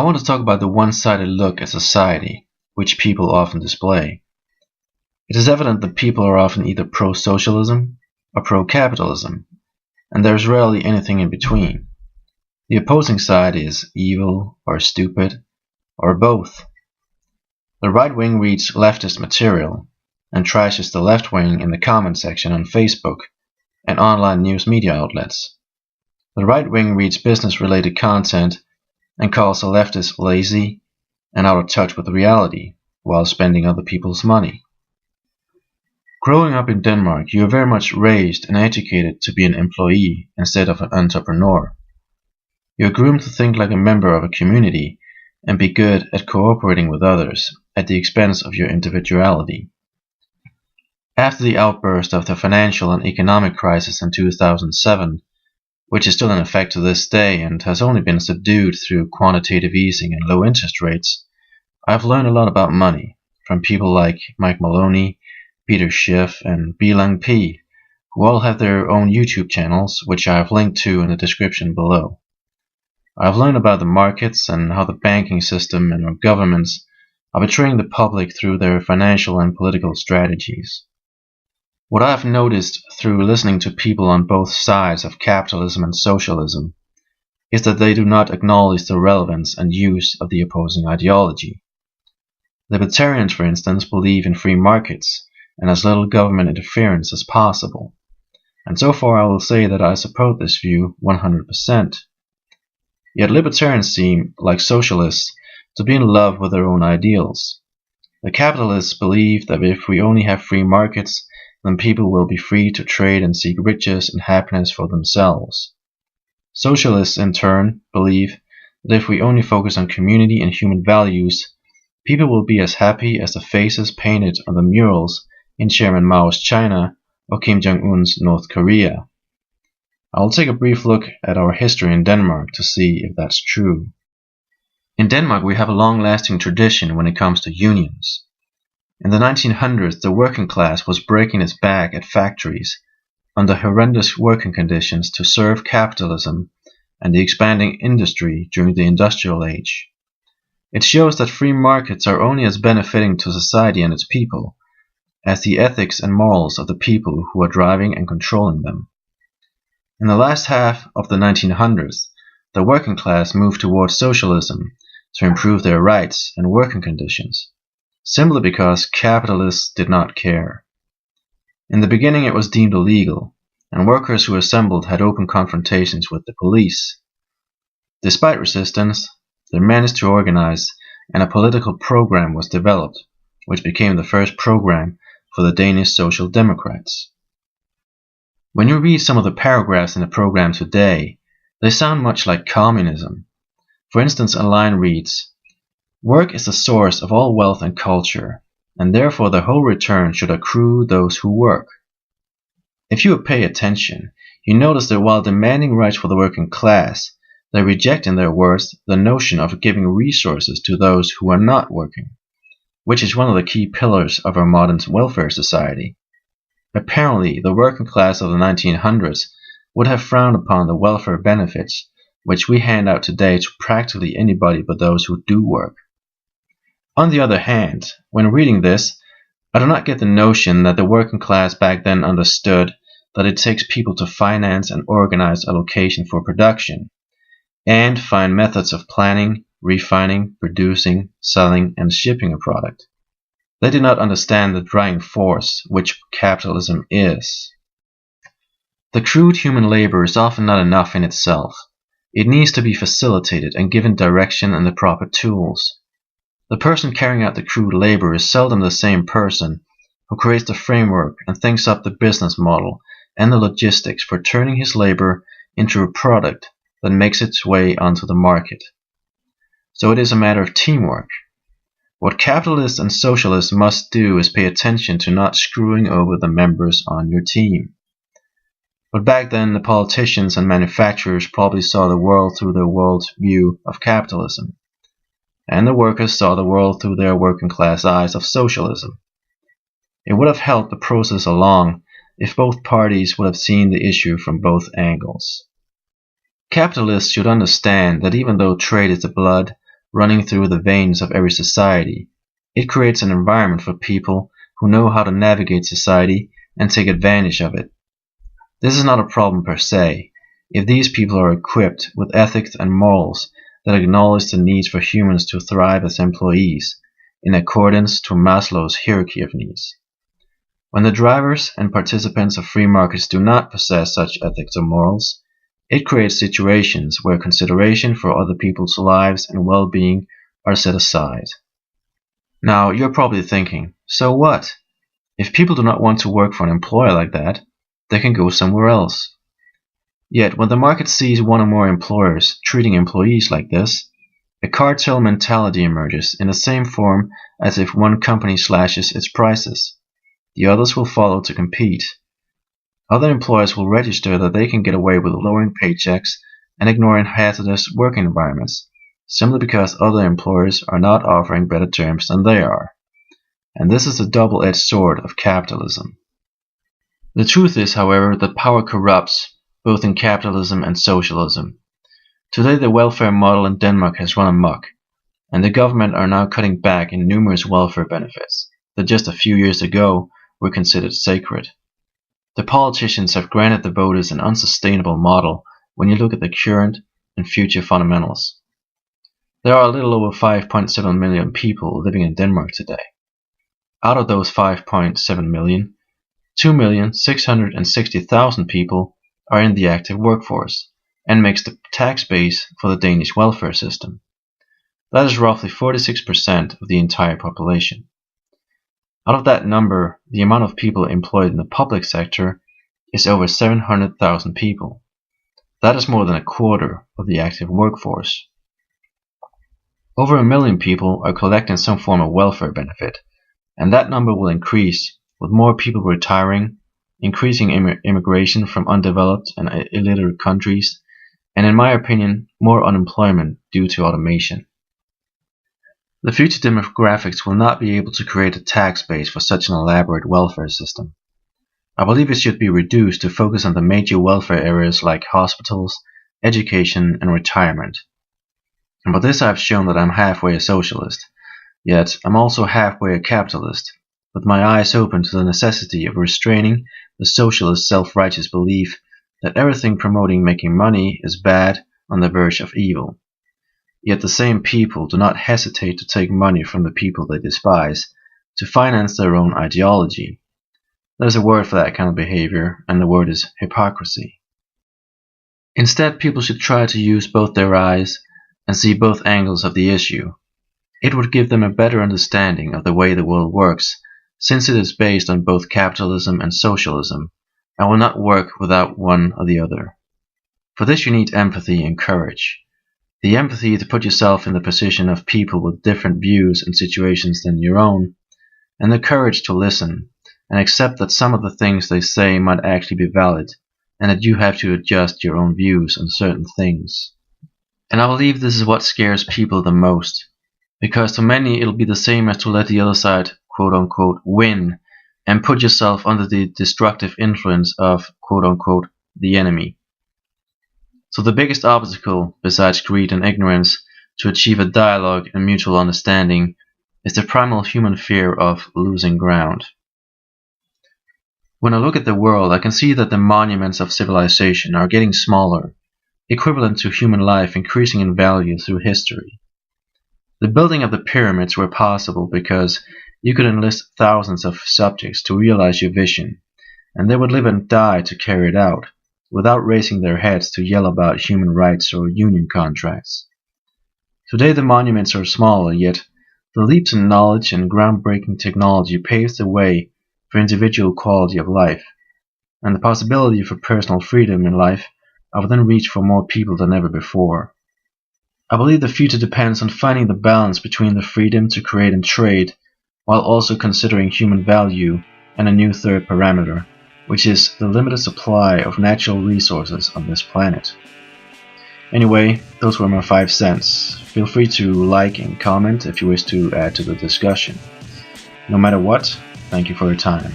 want to talk about the one-sided look at society, which people often display. It is evident that people are often either pro-socialism or pro-capitalism, and there is rarely anything in between. The opposing side is evil or stupid or both. The right wing reads leftist material and trashes the left wing in the comment section on Facebook and online news media outlets. The right wing reads business-related content and calls the leftists lazy and out of touch with reality while spending other people's money. Growing up in Denmark, you are very much raised and educated to be an employee instead of an entrepreneur. You are groomed to think like a member of a community and be good at cooperating with others at the expense of your individuality. After the outburst of the financial and economic crisis in 2007, which is still in effect to this day and has only been subdued through quantitative easing and low interest rates, I've learned a lot about money from people like Maloney, Schiff, and belangp, who all have their own YouTube channels, which I have linked to in the description below. I've learned about the markets and how the banking system and our governments are betraying the public through their financial and political strategies. What I have noticed through listening to people on both sides of capitalism and socialism is that they do not acknowledge the relevance and use of the opposing ideology. Libertarians, for instance, believe in free markets and as little government interference as possible, and so far I will say that I support this view 100%. Yet libertarians seem, like socialists, to be in love with their own ideals. The capitalists believe that if we only have free markets, then people will be free to trade and seek riches and happiness for themselves. Socialists, in turn, believe that if we only focus on community and human values, people will be as happy as the faces painted on the murals in Chairman Mao's China or Kim Jong-un's North Korea. I will take a brief look at our history in Denmark to see if that's true. In Denmark, we have a long-lasting tradition when it comes to unions. In the 1900s, the working class was breaking its back at factories under horrendous working conditions to serve capitalism and the expanding industry during the industrial age. It shows that free markets are only as benefiting to society and its people as the ethics and morals of the people who are driving and controlling them. In the last half of the 1900s, the working class moved towards socialism to improve their rights and working conditions, simply because capitalists did not care. In the beginning it was deemed illegal, and workers who assembled had open confrontations with the police. Despite resistance, they managed to organize, and a political program was developed, which became the first program for the Danish Social Democrats. When you read some of the paragraphs in the program today, they sound much like communism. For instance, a line reads, "Work is the source of all wealth and culture, and therefore the whole return should accrue those who work." If you pay attention, you notice that while demanding rights for the working class, they reject in their words the notion of giving resources to those who are not working, which is one of the key pillars of our modern welfare society. Apparently, the working class of the 1900s would have frowned upon the welfare benefits which we hand out today to practically anybody but those who do work. On the other hand, when reading this, I do not get the notion that the working class back then understood that it takes people to finance and organize allocation for production, and find methods of planning, refining, producing, selling, and shipping a product. They did not understand the driving force which capitalism is. The crude human labor is often not enough in itself. It needs to be facilitated and given direction and the proper tools. The person carrying out the crude labor is seldom the same person who creates the framework and thinks up the business model and the logistics for turning his labor into a product that makes its way onto the market. So it is a matter of teamwork. What capitalists and socialists must do is pay attention to not screwing over the members on your team. But back then, the politicians and manufacturers probably saw the world through their world view of capitalism, and the workers saw the world through their working class eyes of socialism. It would have helped the process along if both parties would have seen the issue from both angles. Capitalists should understand that even though trade is the blood, running through the veins of every society. It creates an environment for people who know how to navigate society and take advantage of it. This is not a problem per se, if these people are equipped with ethics and morals that acknowledge the needs for humans to thrive as employees, in accordance to Maslow's hierarchy of needs. When the drivers and participants of free markets do not possess such ethics or morals, it creates situations where consideration for other people's lives and well-being are set aside. Now, you're probably thinking, so what? If people do not want to work for an employer like that, they can go somewhere else. Yet, when the market sees one or more employers treating employees like this, a cartel mentality emerges in the same form as if one company slashes its prices. The others will follow to compete. Other employers will register that they can get away with lowering paychecks and ignoring hazardous working environments, simply because other employers are not offering better terms than they are. And this is the double-edged sword of capitalism. The truth is, however, that power corrupts, both in capitalism and socialism. Today the welfare model in Denmark has run amok, and the government are now cutting back in numerous welfare benefits that just a few years ago were considered sacred. The politicians have granted the voters an unsustainable model when you look at the current and future fundamentals. There are a little over 5.7 million people living in Denmark today. Out of those 5.7 million, 2,660,000 people are in the active workforce and makes the tax base for the Danish welfare system. That is roughly 46% of the entire population. Out of that number, the amount of people employed in the public sector is over 700,000 people. That is more than a quarter of the active workforce. Over 1 million people are collecting some form of welfare benefit, and that number will increase with more people retiring, increasing immigration from undeveloped and illiterate countries, and in my opinion, more unemployment due to automation. The future demographics will not be able to create a tax base for such an elaborate welfare system. I believe it should be reduced to focus on the major welfare areas like hospitals, education, and retirement. And by this I've shown that I'm halfway a socialist, yet I'm also halfway a capitalist, with my eyes open to the necessity of restraining the socialist self-righteous belief that everything promoting making money is bad on the verge of evil. Yet the same people do not hesitate to take money from the people they despise to finance their own ideology. There's a word for that kind of behavior, and the word is hypocrisy. Instead, people should try to use both their eyes and see both angles of the issue. It would give them a better understanding of the way the world works, since it is based on both capitalism and socialism, and will not work without one or the other. For this you need empathy and courage. The empathy to put yourself in the position of people with different views and situations than your own, and the courage to listen and accept that some of the things they say might actually be valid, and that you have to adjust your own views on certain things. And I believe this is what scares people the most, because to many it'll be the same as to let the other side, quote-unquote, win, and put yourself under the destructive influence of, quote-unquote, the enemy. So the biggest obstacle, besides greed and ignorance, to achieve a dialogue and mutual understanding is the primal human fear of losing ground. When I look at the world, I can see that the monuments of civilization are getting smaller, equivalent to human life increasing in value through history. The building of the pyramids were possible because you could enlist thousands of subjects to realize your vision, and they would live and die to carry it out, without raising their heads to yell about human rights or union contracts. Today the monuments are smaller, yet the leaps in knowledge and groundbreaking technology paves the way for individual quality of life, and the possibility for personal freedom in life are within reach for more people than ever before. I believe the future depends on finding the balance between the freedom to create and trade, while also considering human value and a new third parameter, which is the limited supply of natural resources on this planet. Anyway, those were my 5 cents. Feel free to like and comment if you wish to add to the discussion. No matter what, thank you for your time.